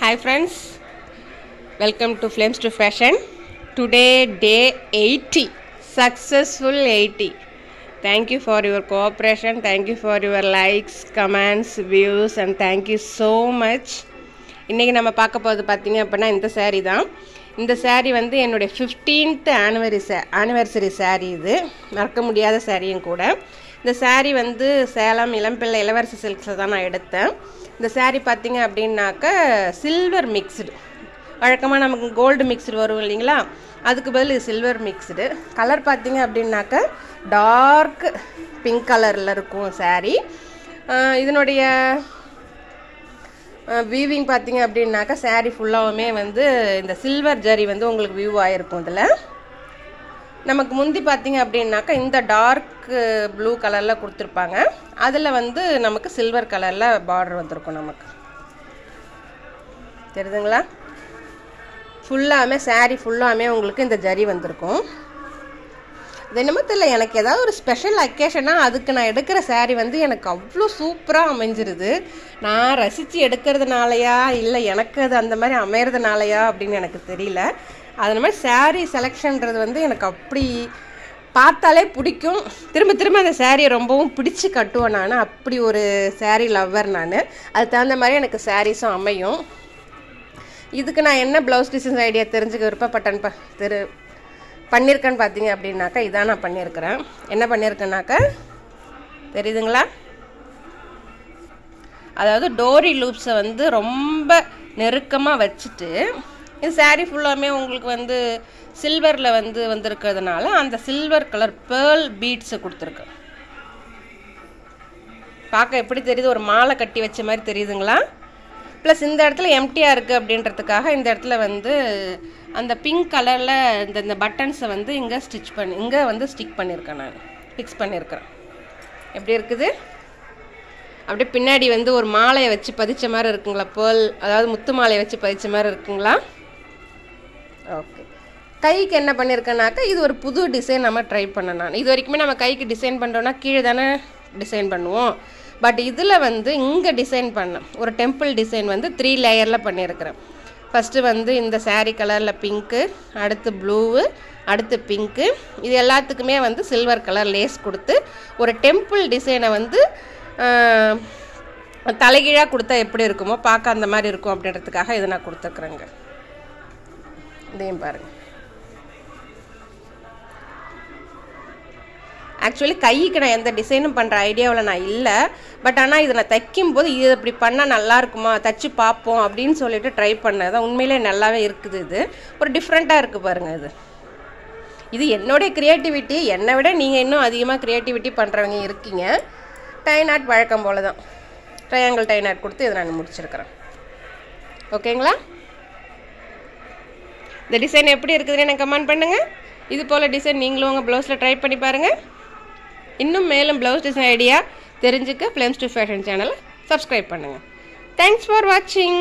Hi friends, welcome to Flames to Fashion. Today day 80, successful 80. Thank you for your cooperation, thank you for your likes, comments, views and thank you so much. இன்றைக்கி நம்ம பார்க்க போகிறது பார்த்திங்க அப்படின்னா இந்த saree தான். இந்த saree வந்து என்னுடைய 15th anniversary saree. இது மறக்க முடியாத சாரியும் கூட. இந்த saree வந்து சேலம் இளம்பிள்ளை இளவரசி சில்க்ஸில் தான் நான் எடுத்தேன். இந்த saree பார்த்திங்க அப்படின்னாக்க சில்வர் மிக்ஸ்டு, வழக்கமாக நமக்கு கோல்டு மிக்ஸ்டு வரும் இல்லைங்களா, அதுக்கு பதில் சில்வர் மிக்ஸ்டு. கலர் பார்த்திங்க அப்படின்னாக்க டார்க் பிங்க் கலரில் இருக்கும் saree. இதனுடைய வீவிங் பார்த்திங்க அப்படின்னாக்கா saree ஃபுல்லாகவுமே வந்து இந்த சில்வர் ஜரி வந்து உங்களுக்கு வியூ ஆகிருக்கும். இதில் நமக்கு முந்தி பார்த்திங்க அப்படின்னாக்கா இந்த டார்க் ப்ளூ கலரில் கொடுத்துருப்பாங்க, அதில் வந்து நமக்கு சில்வர் கலரில் பார்டர் வந்திருக்கும். நமக்கு தெரியுதுங்களா, ஃபுல்லாமே saree ஃபுல்லாமே உங்களுக்கு இந்த ஜரி வந்திருக்கும். இது என்னமோ தெரியல, எனக்கு ஏதாவது ஒரு ஸ்பெஷல் அக்கேஷனாக அதுக்கு நான் எடுக்கிற saree வந்து எனக்கு அவ்வளோ சூப்பராக அமைஞ்சிருது. நான் ரசித்து எடுக்கிறதுனாலையா இல்லை எனக்கு அது அந்த மாதிரி அமையறதுனாலையா அப்படின்னு எனக்கு தெரியல. அது மாதிரி saree செலெக்ஷன்றது வந்து எனக்கு அப்படி பார்த்தாலே பிடிக்கும். திரும்ப திரும்ப அந்த சாரியை ரொம்பவும் பிடிச்சி கட்டுவேன் நான். அப்படி ஒரு saree லவ்வர் நான். அது தகுந்த மாதிரி எனக்கு சாரீஸும் அமையும். இதுக்கு நான் என்ன ப்ளவுஸ் டிசைன்ஸ் ஐடியா தெரிஞ்சுக்க விருப்பப்பட்டேன்னு பண்ணியிருக்கேன்னு பார்த்தீங்க அப்படின்னாக்கா இதான் நான் பண்ணியிருக்கிறேன். என்ன பண்ணியிருக்கேன்னாக்கா தெரியுதுங்களா, அதாவது டோரி லூப்ஸை வந்து ரொம்ப நெருக்கமாக வச்சுட்டு இந்த saree ஃபுல்லாமே உங்களுக்கு வந்து சில்வரில் வந்து வந்திருக்கிறதுனால அந்த சில்வர் கலர் பேர்ல் பீட்ஸை கொடுத்துருக்கேன். பார்க்க எப்படி தெரியுது, ஒரு மாலை கட்டி வச்ச மாதிரி தெரியுதுங்களா. ப்ளஸ் இந்த இடத்துல எம்டியாக இருக்குது அப்படின்றதுக்காக இந்த இடத்துல வந்து அந்த பிங்க் கலரில் இந்த பட்டன்ஸை வந்து இங்கே வந்து ஸ்டிக் பண்ணியிருக்கேன், நான் ஃபிக்ஸ் பண்ணியிருக்கிறேன். எப்படி இருக்குது, அப்படியே பின்னாடி வந்து ஒரு மாலையை வச்சு பதிச்ச மாதிரி இருக்குங்களா, பேர்ல் அதாவது முத்து மாலையை வச்சு பதிச்ச மாதிரி இருக்குங்களா. ஓகே, கைக்கு என்ன பண்ணியிருக்கேன்னாக்கா இது ஒரு புது டிசைன் நம்ம ட்ரை பண்ணேன். நான் இது வரைக்குமே நம்ம கைக்கு டிசைன் பண்ணுறோன்னா கீழே தானே டிசைன் பண்ணுவோம். பட் இதில் வந்து இங்கே டிசைன் பண்ணேன், ஒரு டெம்பிள் டிசைன் வந்து 3 லேயரில் பண்ணியிருக்கிறேன். ஃபஸ்ட்டு வந்து இந்த saree கலரில் பிங்க்கு, அடுத்து ப்ளூவு, அடுத்து பிங்க்கு, இது எல்லாத்துக்குமே வந்து சில்வர் கலர் லேஸ் கொடுத்து ஒரு டெம்பிள் டிசைனை வந்து தலைகீழாக கொடுத்தா எப்படி இருக்குமோ பார்க்க அந்த மாதிரி இருக்கும் அப்படின்றதுக்காக இதை நான் கொடுத்துருக்குறேங்க. இதையும் பாருங்கள். ஆக்சுவலி கைக்கு நான் எந்த டிசைனும் பண்ணுற ஐடியாவில் நான் இல்லை. பட் ஆனால் இதை நான் தைக்கும்போது இது இப்படி பண்ணால் நல்லா இருக்குமா, தைச்சி பார்ப்போம் அப்படின்னு சொல்லிட்டு ட்ரை பண்ணதான் உண்மையிலே நல்லாவே இருக்குது. இது ஒரு டிஃப்ரெண்ட்டாக இருக்குது பாருங்கள். இது என்னுடைய க்ரியேட்டிவிட்டி. என்னை விட நீங்கள் இன்னும் அதிகமாக க்ரியேட்டிவிட்டி பண்ணுறவங்க இருக்கீங்க. டை நாட் வழக்கம் போல் தான் ட்ரையாங்கிள் டை நாட் கொடுத்து இதை நான் முடிச்சிருக்கிறேன். ஓகேங்களா, இந்த டிசைன் எப்படி இருக்குதுன்னு எனக்கு கமெண்ட் பண்ணுங்கள். இது போல் டிசைன் நீங்களும் உங்கள் ப்ளவுஸில் ட்ரை பண்ணி பாருங்கள். இன்னும் மேலும் ப்ளவுஸ் டிசைன் ஐடியா தெரிஞ்சுக்க ஃப்ளேம்ஸ் டு ஃபேஷன் சேனலை சப்ஸ்கிரைப் பண்ணுங்கள். தேங்க்ஸ் ஃபார் வாட்சிங்.